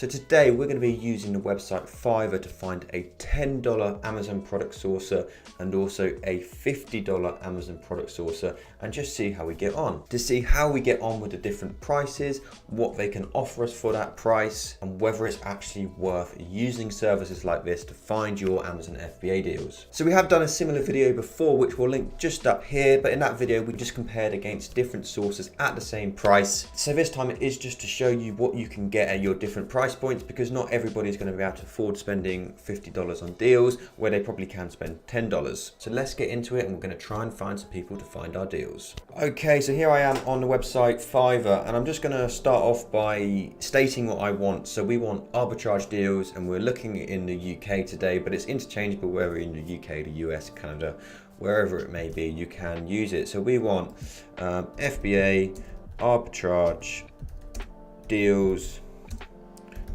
So today we're going to be using the website Fiverr to find a $10 Amazon product sourcer and also a $50 Amazon product sourcer and just see how we get on. To see how we get on with the different prices, what they can offer us for that price, and whether it's actually worth using services like this to find your Amazon FBA deals. So we have done a similar video before, which we'll link just up here, but in that video we just compared against different sources at the same price. So this time it is just to show you what you can get at your different price points, because not everybody is going to be able to afford spending $50 on deals where they probably can spend $10. So let's get into it, and we're going to try and find some people to find our deals. Okay, so here I am on the website Fiverr, and I'm just going to start off by stating what I want. So we want arbitrage deals, and we're looking in the UK today, but it's interchangeable whether in the UK, the US, Canada, wherever it may be, you can use it. So we want FBA, arbitrage, deals,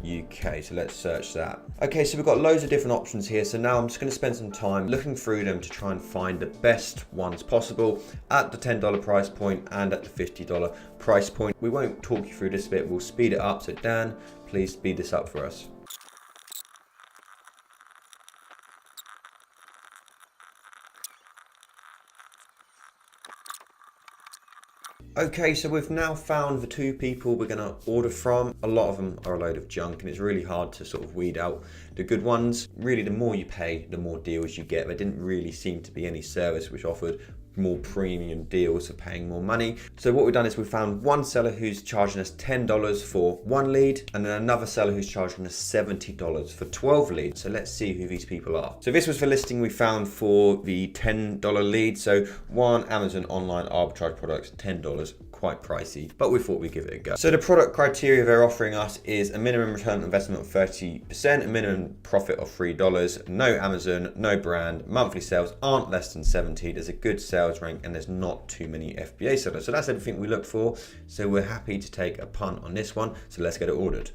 UK. So let's search that. Okay, so we've got loads of different options here. So now I'm just going to spend some time looking through them to try and find the best ones possible at the $10 price point and at the $50 price point. We won't talk you through this bit, we'll speed it up. So Dan, please speed this up for us. Okay, so we've now found the two people we're going to order from. A lot of them are a load of junk, and it's really hard to sort of weed out the good ones. Really, the more you pay, the more deals you get. There didn't really seem to be any service which offered more premium deals for paying more money. So what we've done is we found one seller who's charging us $10 for one lead, and then another seller who's charging us $70 for 12 leads. So let's see who these people are. So this was the listing we found for the $10 lead. So one Amazon online arbitrage products, $10, quite pricey, but we thought we'd give it a go. So the product criteria they're offering us is a minimum return on investment of 30%, a minimum profit of $3, no Amazon, no brand, monthly sales aren't less than 70, there's a good sales rank, and there's not too many FBA sellers. So that's everything we looked for. So we're happy to take a punt on this one. So let's get it ordered.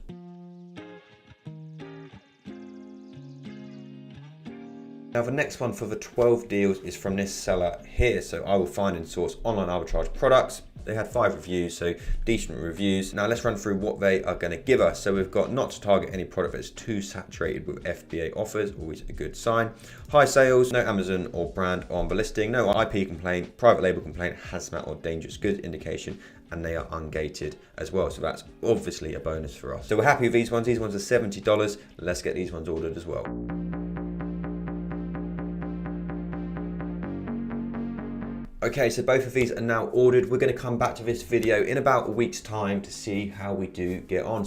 Now the next one for the 12 deals is from this seller here. So I will find and source online arbitrage products. They had 5 reviews, so decent reviews. Now let's run through what they are going to give us. So we've got not to target any product that's too saturated with FBA offers, always a good sign. High sales, no Amazon or brand on the listing, no IP complaint, private label complaint, hazmat or dangerous goods indication, and they are ungated as well. So that's obviously a bonus for us. So we're happy with these ones. These ones are $70. Let's get these ones ordered as well. Okay, so both of these are now ordered. We're going to come back to this video in about a week's time to see how we do get on.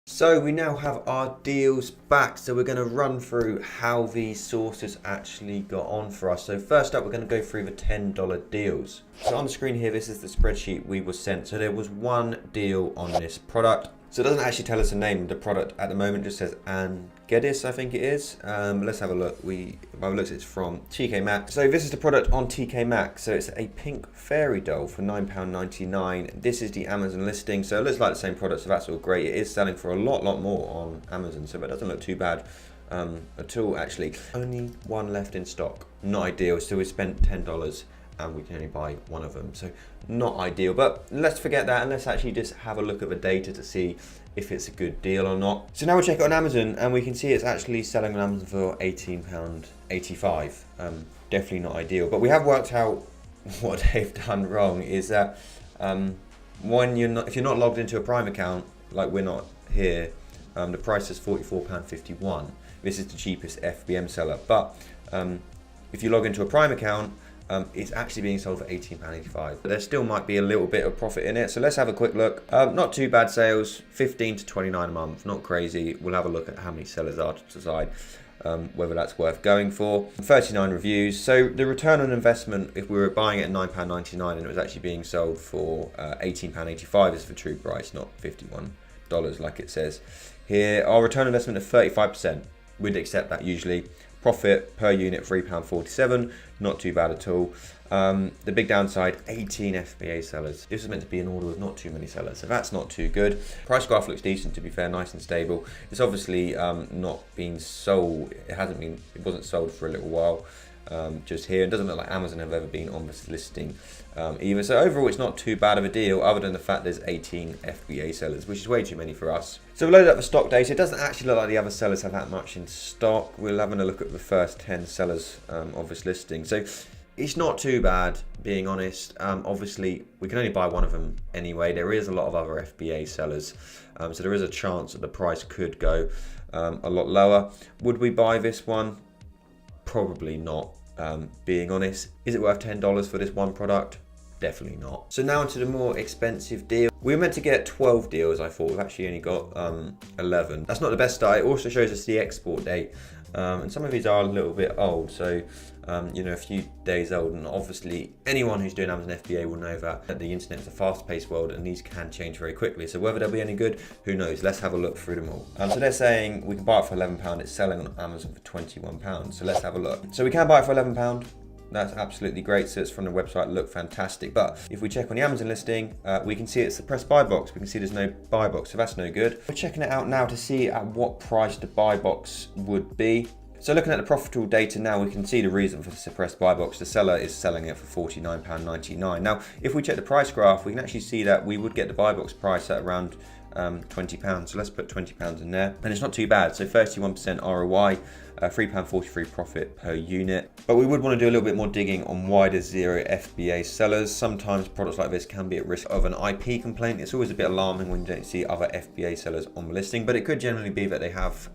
So we now have our deals back. So we're going to run through how these sources actually got on for us. So first up, we're going to go through the $10 deals. So on the screen here, this is the spreadsheet we were sent. So there was one deal on this product. So it doesn't actually tell us the name of the product at the moment, it just says Angedis, I think it is. Let's have a look. By the looks, it's from TK Maxx. So this is the product on TK Maxx. So it's a pink fairy doll for £9.99. This is the Amazon listing. So it looks like the same product, so that's all great. It is selling for a lot more on Amazon, so it doesn't look too bad at all, actually. Only one left in stock. Not ideal. So we spent $10. And we can only buy one of them, so not ideal. But let's forget that and let's actually just have a look at the data to see if it's a good deal or not. So now we'll check it on Amazon, and we can see it's actually selling on Amazon for £18.85. Definitely not ideal, but we have worked out what they've done wrong is that if you're not logged into a Prime account, like we're not here, the price is £44.51. This is the cheapest FBM seller, but if you log into a Prime account, it's actually being sold for £18.85. There still might be a little bit of profit in it. So let's have a quick look. Not too bad sales, 15 to 29 a month, not crazy. We'll have a look at how many sellers are to decide whether that's worth going for. 39 reviews. So the return on investment, if we were buying it at £9.99 and it was actually being sold for £18.85 is the true price, not $51 like it says here. Our return on investment of 35%. We'd accept that usually. Profit per unit £3.47, not too bad at all. The big downside, 18 FBA sellers. This is meant to be an order with not too many sellers, so that's not too good. Price graph looks decent, to be fair, nice and stable. It's obviously not being sold. It wasn't sold for a little while. just here. It doesn't look like Amazon have ever been on this listing either. So overall, it's not too bad of a deal, other than the fact there's 18 FBA sellers, which is way too many for us. So we loaded up the stock data. It doesn't actually look like the other sellers have that much in stock. We're having a look at the first 10 sellers of this listing. So it's not too bad, being honest. Obviously, we can only buy one of them anyway. There is a lot of other FBA sellers, so there is a chance that the price could go a lot lower. Would we buy this one? Probably not, being honest. Is it worth $10 for this one product? Definitely not. So now into the more expensive deal. We were meant to get 12 deals, I thought. We've actually only got 11. That's not the best start. It also shows us the export date. And some of these are a little bit old, so you know, a few days old. And obviously, anyone who's doing Amazon FBA will know that the internet is a fast-paced world, and these can change very quickly. So whether they'll be any good, who knows? Let's have a look through them all. So they're saying we can buy it for £11. It's selling on Amazon for £21. So let's have a look. So we can buy it for £11. That's absolutely great. So it's from the website, look fantastic. But if we check on the Amazon listing, we can see it's the press buy box. We can see there's no buy box, so that's no good. We're checking it out now to see at what price the buy box would be. So looking at the Profitl data now, we can see the reason for the suppressed buy box. The seller is selling it for £49.99. Now, if we check the price graph, we can actually see that we would get the buy box price at around £20. So let's put £20 in there. And it's not too bad. So 31% ROI, £3.43 profit per unit. But we would want to do a little bit more digging on why there's zero FBA sellers. Sometimes products like this can be at risk of an IP complaint. It's always a bit alarming when you don't see other FBA sellers on the listing, but it could generally be that they have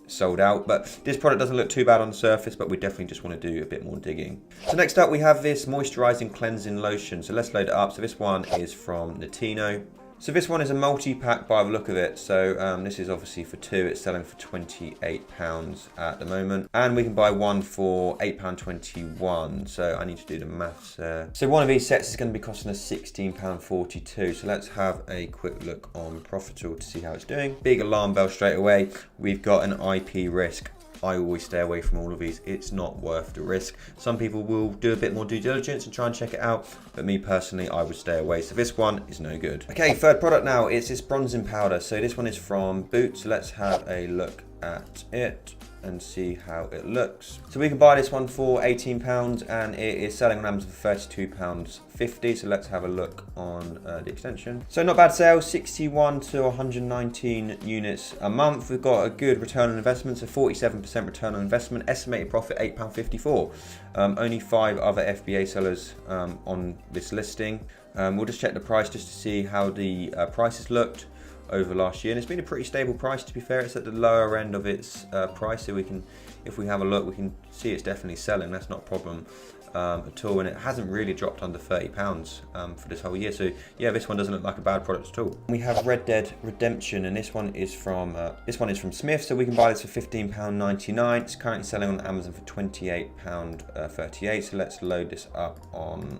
sold out. But this product doesn't look too bad on the surface, but we definitely just want to do a bit more digging. So next up, we have this moisturizing cleansing lotion. So let's load it up. So this one is from Notino. So this one is a multi-pack by the look of it. So this is obviously for two. It's selling for £28 at the moment. And we can buy one for £8.21. So I need to do the maths there. So one of these sets is going to be costing us £16.42. So let's have a quick look on Profitl to see how it's doing. Big alarm bell straight away. We've got an IP risk. I always stay away from all of these. It's not worth the risk. Some people will do a bit more due diligence and try and check it out, but me personally, I would stay away. So this one is no good. Okay, third product now. It's this bronzing powder. So this one is from Boots. Let's have a look at it and see how it looks. So we can buy this one for £18 and it is selling on Amazon for £32.50. So let's have a look on the extension. So not bad sales, 61 to 119 units a month. We've got a good return on investment, so 47% return on investment, estimated profit £8.54. Only 5 other FBA sellers on this listing. We'll just check the price just to see how the prices looked over last year, and it's been a pretty stable price. To be fair, it's at the lower end of its price, so we can, if we have a look, we can see it's definitely selling. That's not a problem at all, and it hasn't really dropped under £30 for this whole year. So yeah, this one doesn't look like a bad product at all. We have Red Dead Redemption, and this one is from Smith. So we can buy this for £15.99. It's currently selling on Amazon for £28.38. So let's load this up on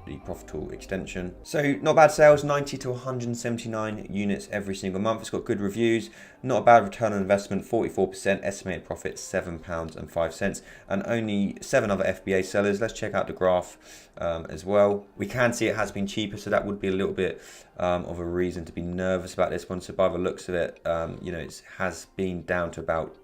the Profitl extension. So not bad sales, 90 to 179 units every single month. It's got good reviews, not a bad return on investment, 44%, estimated profit £7.05, and only 7 other FBA sellers. Let's check out the graph as well. We can see it has been cheaper, so that would be a little bit of a reason to be nervous about this one. So by the looks of it, you know, it has been down to about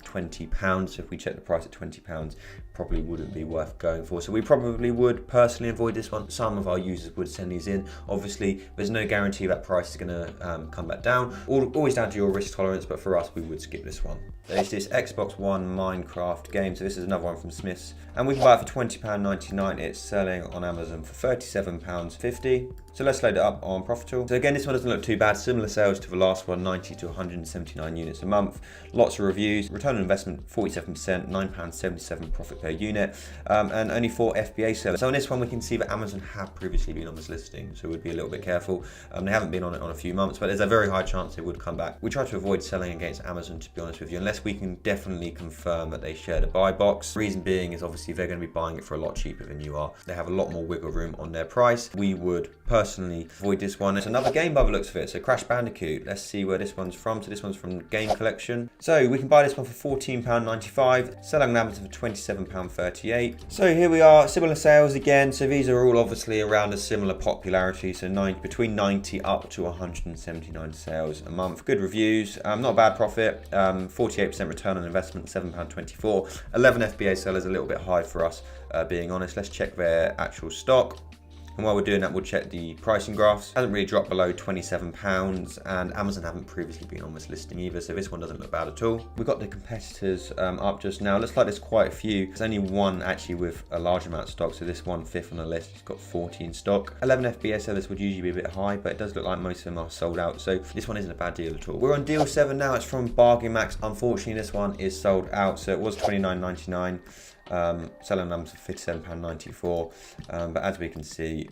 £20. So if we check the price at £20, probably wouldn't be worth going for. So we probably would personally avoid this one. Some of our users would send these in. Obviously, there's no guarantee that price is going to come back down. Always down to your risk tolerance, but for us, we would skip this one. There's this Xbox One Minecraft game. So this is another one from Smith's, and we can buy it for £20.99. It's selling on Amazon for £37.50. So let's load it up on Profitl. So again, this one doesn't look too bad. Similar sales to the last one, 90 to 179 units a month. Lots of reviews. Return on investment, 47%, £9.77 profit per unit, and only 4 FBA sellers. So on this one, we can see that Amazon have previously been on this listing, so we'd be a little bit careful. They haven't been on it on a few months, but there's a very high chance they would come back. We try to avoid selling against Amazon, to be honest with you, unless we can definitely confirm that they share the buy box. Reason being is obviously they're going to be buying it for a lot cheaper than you are. They have a lot more wiggle room on their price. We would personally avoid this one. It's another game by the looks of it. So Crash Bandicoot. Let's see where this one's from. So this one's from Game Collection. So we can buy this one for £14.95, selling on Amazon for £27.50. £1.38. So here we are, similar sales again. So these are all obviously around a similar popularity. So between 90 up to 179 sales a month. Good reviews, not a bad profit, 48% return on investment, £7.24. 11 FBA sellers, a little bit high for us, being honest. Let's check their actual stock. And while we're doing that, we'll check the pricing graphs. Hasn't really dropped below £27, and Amazon haven't previously been on this listing either, so this one doesn't look bad at all. We've got the competitors up just now. Looks like there's quite a few. There's only one actually with a large amount of stock, so this one, fifth on the list, it's got 40 in stock. 11 FBA sellers would usually be a bit high, but it does look like most of them are sold out, so this one isn't a bad deal at all. We're on deal 7 now. It's from Bargain Max. Unfortunately, this one is sold out, so it was $29.99. Selling numbers for £57.94, but as we can see,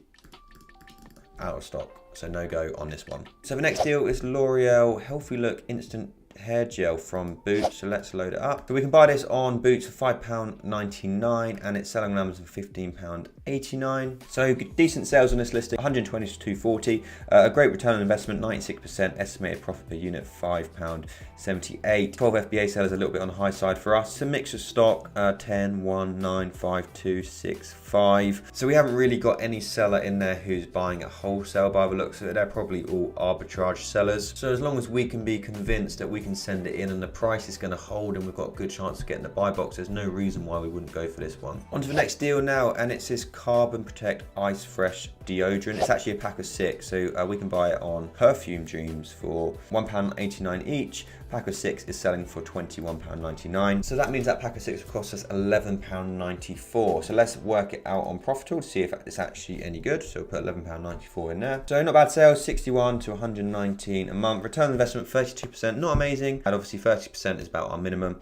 out of stock, so no go on this one. So the next deal is L'Oreal Healthy Look Instant Hair Gel from Boots, so let's load it up. So we can buy this on Boots for £5.99, and it's selling numbers for £15.89. So decent sales on this listing, 120 to 240. A great return on investment, 96%. Estimated profit per unit, £5.78. 12 FBA sellers, a little bit on the high side for us. It's a mix of stock, 10, 1, 9, 5, 2, 6, 5. So we haven't really got any seller in there who's buying at wholesale by the looks of it. They're probably all arbitrage sellers. So as long as we can be convinced that we can send it in and the price is going to hold and we've got a good chance of getting the buy box, there's no reason why we wouldn't go for this one. On to the next deal now, and it's this Carbon Protect Ice Fresh deodorant. It's actually a pack of 6, so we can buy it on Perfume Dreams for £1.89 each. Pack of 6 is selling for £21.99. So that means that pack of 6 will cost us £11.94. So let's work it out on Profitl to see if it's actually any good. So we'll put £11.94 in there. So not bad sales, 61 to 119 a month. Return on investment, 32%, not amazing. And obviously 30% is about our minimum.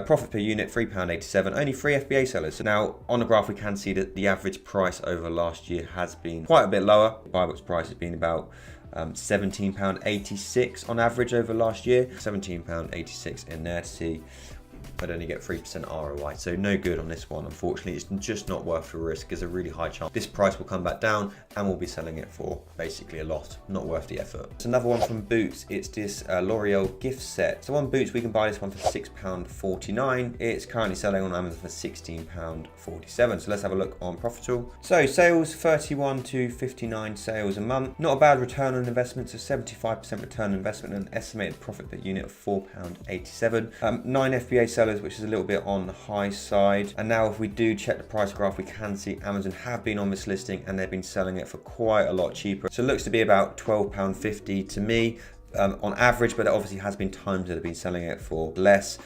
Profit per unit, £3.87, only 3 FBA sellers. So now on the graph, we can see that the average price over last year has been quite a bit lower. The buy box price has been about £17.86 on average over last year. £17.86 in there to see. I'd only get 3% ROI, so no good on this one. Unfortunately, it's just not worth the risk. There's a really high chance this price will come back down and we'll be selling it for basically a lot. Not worth the effort. It's another one from Boots. It's this L'Oreal gift set. So on Boots, we can buy this one for £6.49. It's currently selling on Amazon for £16.47. So let's have a look on Profitl. So sales, 31 to 59 sales a month. Not a bad return on investment, so 75% return on investment and an estimated profit per unit of £4.87. 9 FBA sellers, which is a little bit on the high side. And now if we do check the price graph, we can see Amazon have been on this listing and they've been selling it for quite a lot cheaper. So it looks to be about £12.50 to me. On average, but there obviously has been times that have been selling it for less,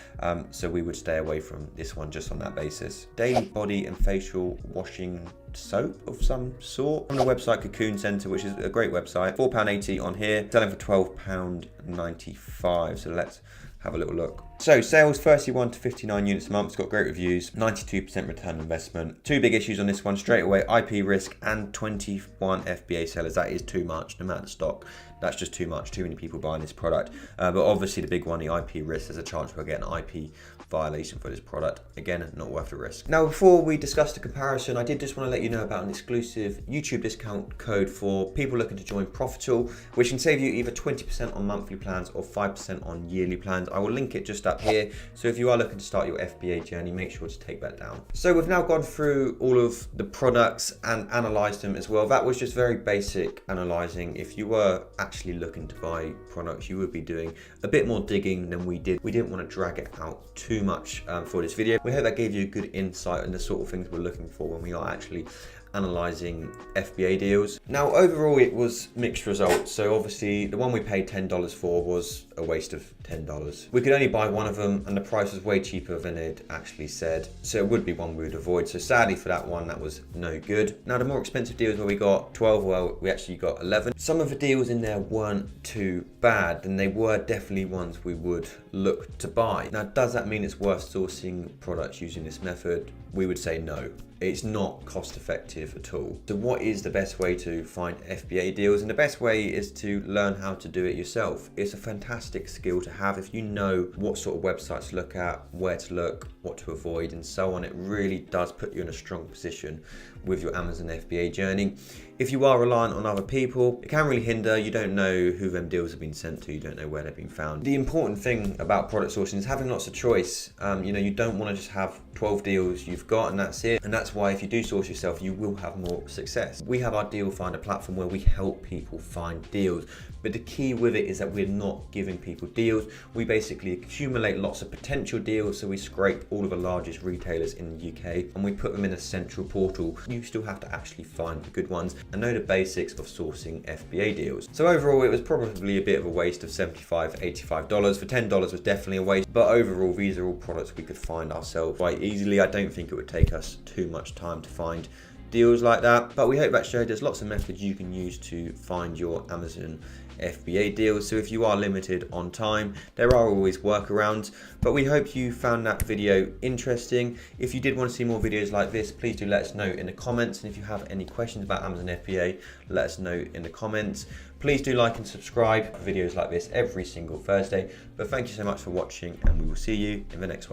so we would stay away from this one just on that basis. Daily body and facial washing soap of some sort from the website Cocoon Center, which is a great website. £4.80 on here, selling for £12.95. So let's have a little look. So sales, 31 to 59 units a month. It's got great reviews, 92% return on investment. 2 big issues on this one straight away: IP risk and 21 FBA sellers. That is too much. No matter the stock, that's just too much. Too many people buying this product. But obviously the big one, the IP risk, there's a chance we'll get an IP violation for this product. Again, not worth the risk. Now, before we discuss the comparison, I did just want to let you know about an exclusive YouTube discount code for people looking to join Profitl, which can save you either 20% on monthly plans or 5% on yearly plans. I will link it just up here. So if you are looking to start your FBA journey, make sure to take that down. So we've now gone through all of the products and analyzed them as well. That was just very basic analyzing. If you were actually looking to buy products, you would be doing a bit more digging than we did. We didn't want to drag it out too much for this video. We hope that gave you a good insight on the sort of things we're looking for when we are actually analyzing FBA deals. Now overall it was mixed results. So obviously the one we paid $10 for was a waste of $10. We could only buy one of them and the price was way cheaper than it actually said. So it would be one we would avoid. So sadly for that one, that was no good. Now the more expensive deals where we got 12, well, we actually got 11. Some of the deals in there weren't too bad and they were definitely ones we would look to buy. Now does that mean it's worth sourcing products using this method? We would say no. It's not cost effective at all. So what is the best way to find FBA deals? And the best way is to learn how to do it yourself. It's a fantastic skill to have if you know what sort of websites to look at, where to look, what to avoid and so on. It really does put you in a strong position with your Amazon FBA journey. If you are reliant on other people, it can really hinder. You don't know who them deals have been sent to, you don't know where they've been found. The important thing about product sourcing is having lots of choice. You don't want to just have 12 deals you've got and that's it. And that's why if you do source yourself, you will have more success. We have our DealFinder platform where we help people find deals. But the key with it is that we're not giving people deals. We basically accumulate lots of potential deals. So we scrape all of the largest retailers in the UK and we put them in a central portal. You still have to actually find the good ones and know the basics of sourcing FBA deals. So overall, it was probably a bit of a waste of $75, $85. For $10 was definitely a waste. But overall, these are all products we could find ourselves quite easily. I don't think it would take us too much time to find deals like that. But we hope that showed there's lots of methods you can use to find your Amazon FBA deals. So if you are limited on time, there are always workarounds. But we hope you found that video interesting. If you did want to see more videos like this, please do let us know in the comments. And if you have any questions about Amazon FBA, let us know in the comments. Please do like and subscribe for videos like this every single Thursday. But thank you so much for watching and we will see you in the next one.